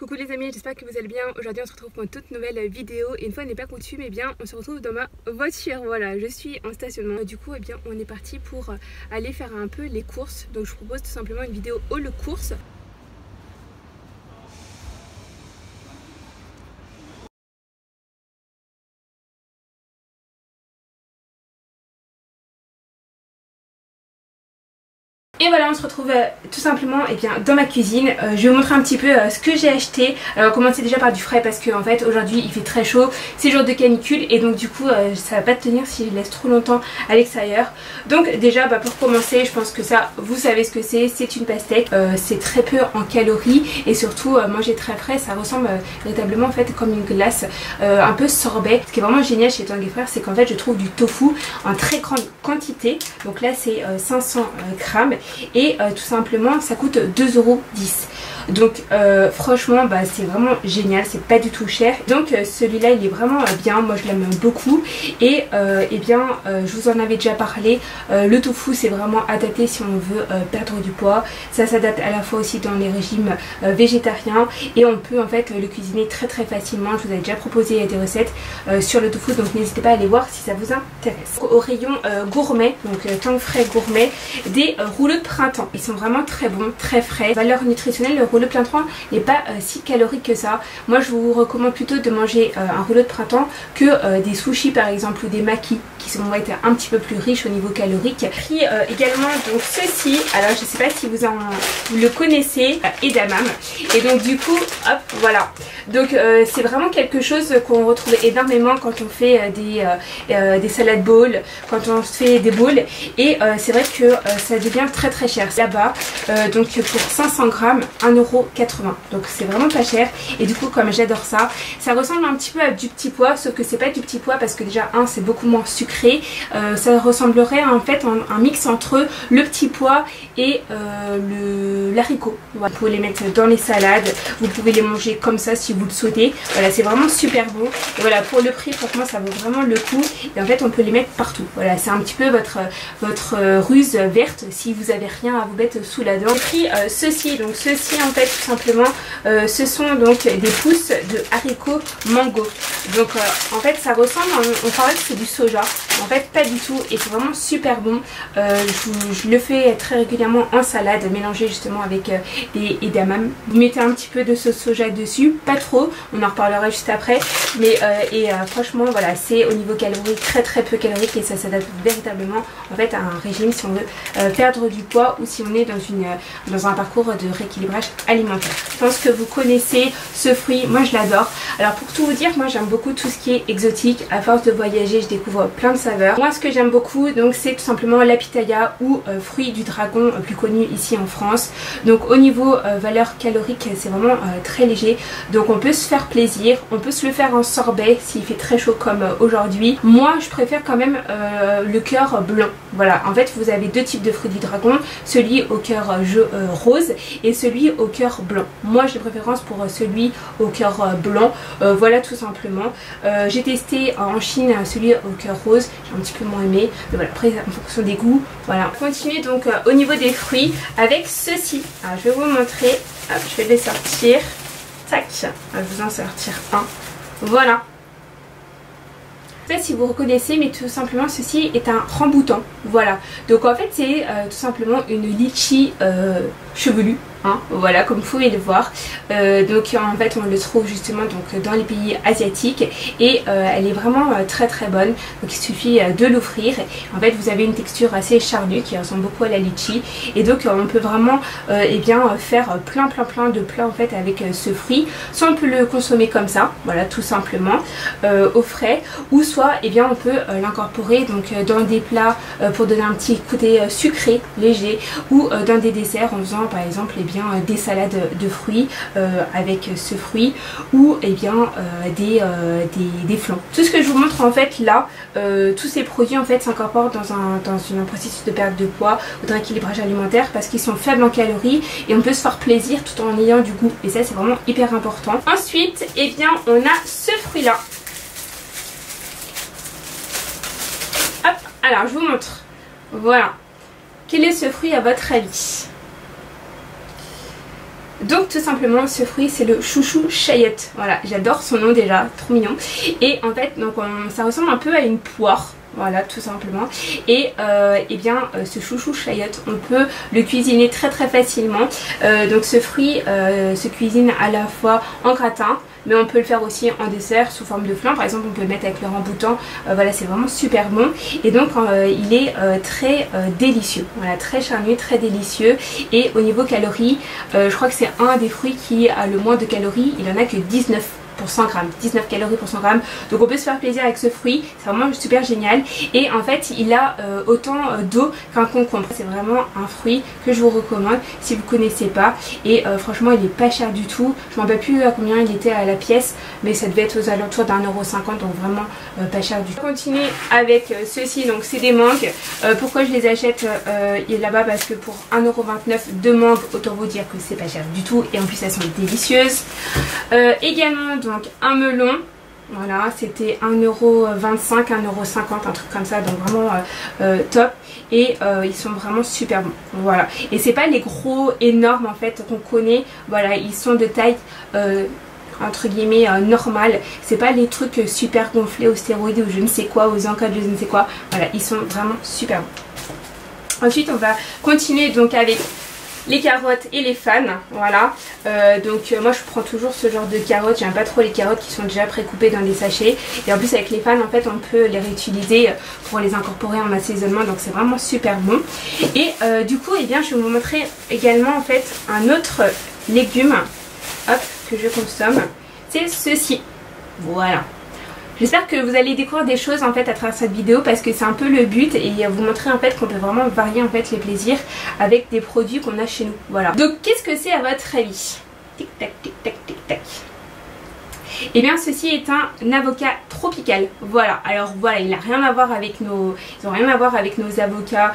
Coucou les amis, j'espère que vous allez bien. Aujourd'hui on se retrouve pour une toute nouvelle vidéo et une fois n'est pas coutume, eh bien on se retrouve dans ma voiture. Voilà, je suis en stationnement. Du coup, eh bien on est parti pour aller faire un peu les courses. Donc je vous propose tout simplement une vidéo haul courses. Et voilà, on se retrouve tout simplement dans ma cuisine. Je vais vous montrer un petit peu ce que j'ai acheté. Alors on va commencer déjà par du frais parce que en fait aujourd'hui il fait très chaud, c'est jour de canicule et donc du coup ça va pas tenir si je laisse trop longtemps à l'extérieur. Donc déjà pour commencer, je pense que ça vous savez ce que c'est une pastèque. C'est très peu en calories et surtout manger très frais, ça ressemble véritablement en fait comme une glace un peu sorbet. Ce qui est vraiment génial chez Tanguy Frères, c'est qu'en fait je trouve du tofu en très grande quantité. Donc là c'est 500 grammes. Et tout simplement ça coûte 2,10 €. Donc franchement c'est vraiment génial, c'est pas du tout cher. Donc celui-là il est vraiment bien, moi je l'aime beaucoup. Et je vous en avais déjà parlé, le tofu c'est vraiment adapté si on veut perdre du poids. Ça s'adapte à la fois aussi dans les régimes végétariens et on peut en fait le cuisiner très facilement. Je vous avais déjà proposé des recettes sur le tofu, donc n'hésitez pas à aller voir si ça vous intéresse. Au rayon gourmet, donc Tanguy Frères gourmet, des rouleaux de printemps. Ils sont vraiment très bons, très frais. Valeur nutritionnelle, le rouleau de printemps n'est pas si calorique que ça. Moi je vous recommande plutôt de manger un rouleau de printemps que des sushis par exemple ou des makis qui vont être un petit peu plus riches au niveau calorique. Pris également donc ceci, alors je sais pas si vous le connaissez, edamame. Et donc du coup hop voilà. Donc c'est vraiment quelque chose qu'on retrouve énormément quand on fait des salades bowls, quand on fait des bowls. Et c'est vrai que ça devient très cher là-bas. Donc pour 500 grammes 1,80 €. Donc c'est vraiment pas cher. Et du coup comme j'adore ça, ça ressemble un petit peu à du petit pois, sauf que c'est pas du petit pois parce que déjà c'est beaucoup moins sucré. Ça ressemblerait en fait à un mix entre le petit pois et l'haricot. Voilà. Vous pouvez les mettre dans les salades, vous pouvez les manger comme ça si vous le souhaitez. Voilà, c'est vraiment super bon. Et voilà, pour le prix franchement ça vaut vraiment le coup. Et en fait on peut les mettre partout. Voilà, c'est un petit peu votre ruse verte si vous avez rien à vous mettre sous la dent. J'ai pris ceci, donc ceci en fait tout simplement ce sont donc des pousses de haricots mango. Donc en fait ça ressemble, on parlait que c'est du soja, en fait pas du tout et c'est vraiment super bon. Je le fais très régulièrement en salade mélangé justement avec des edamame. Vous mettez un petit peu de sauce soja dessus, pas trop, on en reparlera juste après, mais franchement voilà, c'est au niveau calorique très peu calorique et ça s'adapte véritablement en fait à un régime si on veut perdre du poids ou si on est dans un parcours de rééquilibrage alimentaire. Je pense que vous connaissez ce fruit, moi je l'adore. Alors pour tout vous dire, moi j'aime beaucoup tout ce qui est exotique. À force de voyager je découvre plein de saveurs. Moi ce que j'aime beaucoup donc c'est tout simplement la pitaya ou fruit du dragon plus connu ici en France. Donc au niveau valeur calorique c'est vraiment très léger, donc on peut se faire plaisir, on peut se le faire en sorbet s'il fait très chaud comme aujourd'hui. Moi je préfère quand même le cœur blanc. Voilà, en fait vous avez deux types de fruits du dragon, celui au cœur rose et celui au cœur blanc. Moi j'ai préférence pour celui au cœur blanc. Voilà tout simplement. J'ai testé en Chine celui au cœur rose, j'ai un petit peu moins aimé, mais voilà, après en fonction des goûts. Voilà, on continue donc au niveau des fruits avec ceci. Alors je vais vous montrer, hop, je vais les sortir, tac, je vais vous en sortir un, voilà. Je sais pas si vous reconnaissez, mais tout simplement ceci est un ramboutan. Voilà, donc en fait c'est tout simplement une litchi chevelue. Voilà, comme vous pouvez le voir. Donc en fait on le trouve justement donc dans les pays asiatiques et elle est vraiment très bonne. Donc il suffit de l'ouvrir. En fait vous avez une texture assez charnue qui ressemble beaucoup à la litchi et donc on peut vraiment faire plein de plats en fait avec ce fruit. Soit on peut le consommer comme ça, voilà tout simplement au frais, ou soit on peut l'incorporer donc dans des plats pour donner un petit côté sucré léger, ou dans des desserts en faisant par exemple des salades de fruits avec ce fruit, ou des flancs. Tout ce que je vous montre en fait là, tous ces produits en fait s'incorporent dans un processus de perte de poids ou de rééquilibrage alimentaire parce qu'ils sont faibles en calories et on peut se faire plaisir tout en ayant du goût, et ça c'est vraiment hyper important. Ensuite on a ce fruit là. Hop, alors je vous montre, voilà. Quel est ce fruit à votre avis? Donc tout simplement ce fruit c'est le chouchou chayotte. Voilà, j'adore son nom déjà, trop mignon. Et en fait donc ça ressemble un peu à une poire. Voilà, tout simplement. Et ce chouchou chayotte, on peut le cuisiner très très facilement. Donc ce fruit se cuisine à la fois en gratin, mais on peut le faire aussi en dessert sous forme de flan. Par exemple, on peut le mettre avec le ramboutan. Voilà, c'est vraiment super bon. Et donc, il est très délicieux. Voilà, très charnu, très délicieux. Et au niveau calories, je crois que c'est un des fruits qui a le moins de calories. Il en a que 19 pour 100 grammes, 19 calories pour 100 grammes. Donc on peut se faire plaisir avec ce fruit, c'est vraiment super génial. Et en fait il a autant d'eau qu'un concombre. C'est vraiment un fruit que je vous recommande si vous ne connaissez pas. Et franchement il est pas cher du tout. Je ne me rappelle plus à combien il était à la pièce, mais ça devait être aux alentours d'1,50 €, donc vraiment pas cher du tout. On continue avec ceci, donc c'est des mangues. Pourquoi je les achète là-bas? Parce que pour 1,29 € de mangue, autant vous dire que c'est pas cher du tout. Et en plus elles sont délicieuses. Également donc un melon, voilà, c'était 1,25 €, 1,50 €, un truc comme ça, donc vraiment top. Et ils sont vraiment super bons, voilà. Et c'est pas les gros énormes en fait qu'on connaît, voilà, ils sont de taille entre guillemets normale. C'est pas les trucs super gonflés aux stéroïdes ou je ne sais quoi, aux encas de je ne sais quoi, voilà, ils sont vraiment super bons. Ensuite on va continuer donc avec les carottes et les fans, voilà. Moi je prends toujours ce genre de carottes. J'aime pas trop les carottes qui sont déjà précoupées dans des sachets. Et en plus avec les fans en fait on peut les réutiliser pour les incorporer en assaisonnement. Donc c'est vraiment super bon. Et du coup je vais vous montrer également en fait un autre légume, hop, que je consomme. C'est ceci, voilà. J'espère que vous allez découvrir des choses en fait à travers cette vidéo, parce que c'est un peu le but, et vous montrer en fait qu'on peut vraiment varier en fait les plaisirs avec des produits qu'on a chez nous. Voilà. Donc qu'est-ce que c'est à votre avis? Tic tac tic tac tic tac. Et bien ceci est un avocat tropical. Voilà, alors voilà, il n'a rien à voir avec nos, ils ont rien à voir avec nos avocats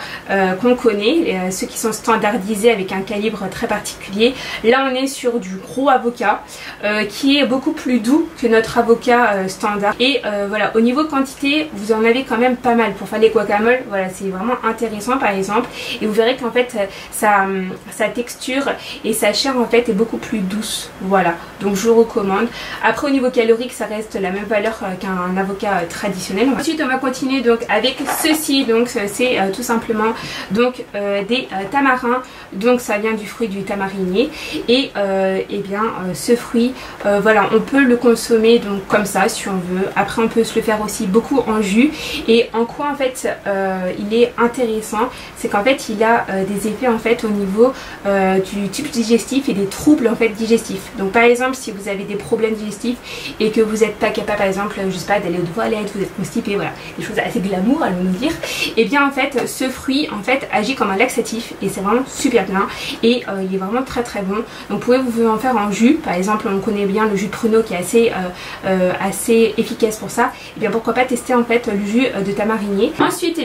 qu'on connaît, ceux qui sont standardisés avec un calibre très particulier. Là on est sur du gros avocat qui est beaucoup plus doux que notre avocat standard. Et voilà, au niveau quantité, vous en avez quand même pas mal pour faire les guacamoles. Voilà, c'est vraiment intéressant par exemple. Et vous verrez qu'en fait sa texture et sa chair en fait est beaucoup plus douce. Voilà, donc je vous recommande. Après au niveau calorique, ça reste la même valeur qu'un avocat traditionnel. Ensuite on va continuer donc avec ceci. Donc c'est tout simplement donc des tamarins. Donc ça vient du fruit du tamarinier. Et ce fruit, voilà, on peut le consommer donc comme ça si on veut. Après on peut se le faire aussi beaucoup en jus. Et en quoi en fait il est intéressant, c'est qu'en fait il a des effets en fait au niveau du tube digestif et des troubles en fait digestifs. Donc par exemple si vous avez des problèmes digestifs et que vous n'êtes pas capable par exemple, je sais pas, d'aller aux toilettes, vous êtes constipé, voilà, des choses assez glamour allons nous dire, et bien en fait ce fruit en fait agit comme un laxatif et c'est vraiment super bien. Et il est vraiment très très bon. Donc vous pouvez vous en faire en jus, par exemple on connaît bien le jus de pruneau qui est assez efficace pour ça. Et bien pourquoi pas tester en fait le jus de tamarinier. Ensuite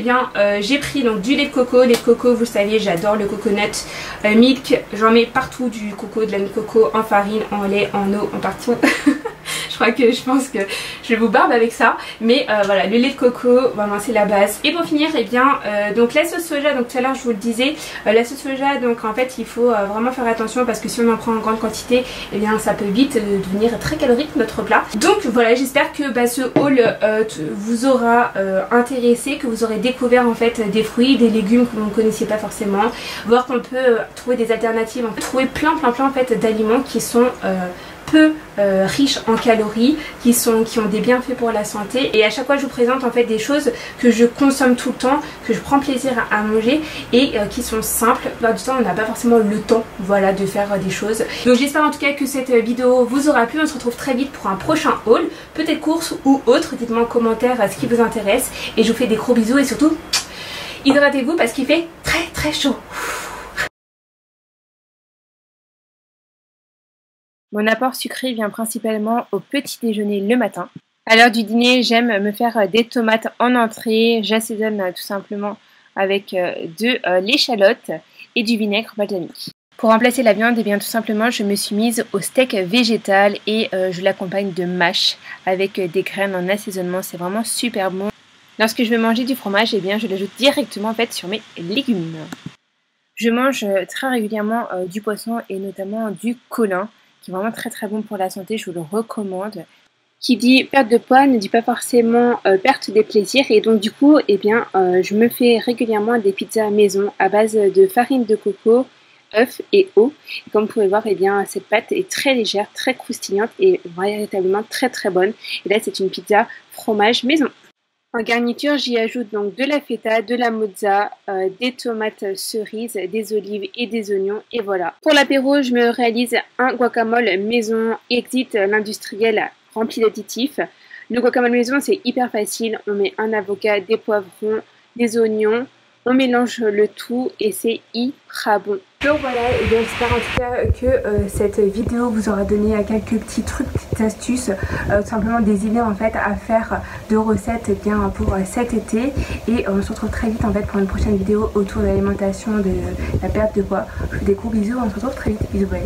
j'ai pris donc du lait de coco. Lait de coco, vous savez, j'adore le coconut milk, j'en mets partout du coco, de la noix de coco, en farine, en lait, en eau, en partout. Je pense que je vais vous barbe avec ça. Mais voilà, le lait de coco, vraiment c'est la base. Et pour finir, donc la sauce soja, donc tout à l'heure je vous le disais, la sauce soja, donc en fait il faut vraiment faire attention parce que si on en prend en grande quantité, et bien ça peut vite devenir très calorique notre plat. Donc voilà, j'espère que ce haul vous aura intéressé, que vous aurez découvert en fait des fruits, des légumes que vous ne connaissiez pas forcément, voir qu'on peut trouver des alternatives, on peut trouver plein en fait d'aliments qui sont peu riches en calories, qui ont des bienfaits pour la santé. Et à chaque fois je vous présente en fait des choses que je consomme tout le temps, que je prends plaisir à manger et qui sont simples. Dans du temps on n'a pas forcément le temps, voilà, de faire des choses. Donc j'espère en tout cas que cette vidéo vous aura plu. On se retrouve très vite pour un prochain haul, peut-être course ou autre. Dites-moi en commentaire ce qui vous intéresse et je vous fais des gros bisous et surtout hydratez-vous parce qu'il fait très très chaud. Mon apport sucré vient principalement au petit déjeuner le matin. À l'heure du dîner, j'aime me faire des tomates en entrée. J'assaisonne tout simplement avec de l'échalote et du vinaigre balsamique. Pour remplacer la viande, tout simplement, je me suis mise au steak végétal et je l'accompagne de mâche avec des graines en assaisonnement. C'est vraiment super bon. Lorsque je veux manger du fromage, je l'ajoute directement en fait sur mes légumes. Je mange très régulièrement du poisson et notamment du colin, qui est vraiment très très bon pour la santé, je vous le recommande. Qui dit perte de poids ne dit pas forcément perte des plaisirs, et donc du coup je me fais régulièrement des pizzas maison à base de farine de coco, œufs et eau. Et comme vous pouvez voir, cette pâte est très légère, très croustillante et véritablement très très bonne. Et là c'est une pizza fromage maison. En garniture, j'y ajoute donc de la feta, de la mozza, des tomates cerises, des olives et des oignons, et voilà. Pour l'apéro, je me réalise un guacamole maison, exit l'industriel rempli d'additifs. Le guacamole maison, c'est hyper facile. On met un avocat, des poivrons, des oignons, on mélange le tout et c'est hyper bon. Donc voilà, et bien j'espère en tout cas que cette vidéo vous aura donné quelques petits trucs, petites astuces, tout simplement des idées en fait à faire de recettes bien pour cet été. Et on se retrouve très vite en fait pour une prochaine vidéo autour de l'alimentation, de la perte de poids. Je vous fais des gros bisous, on se retrouve très vite, bisous, bye.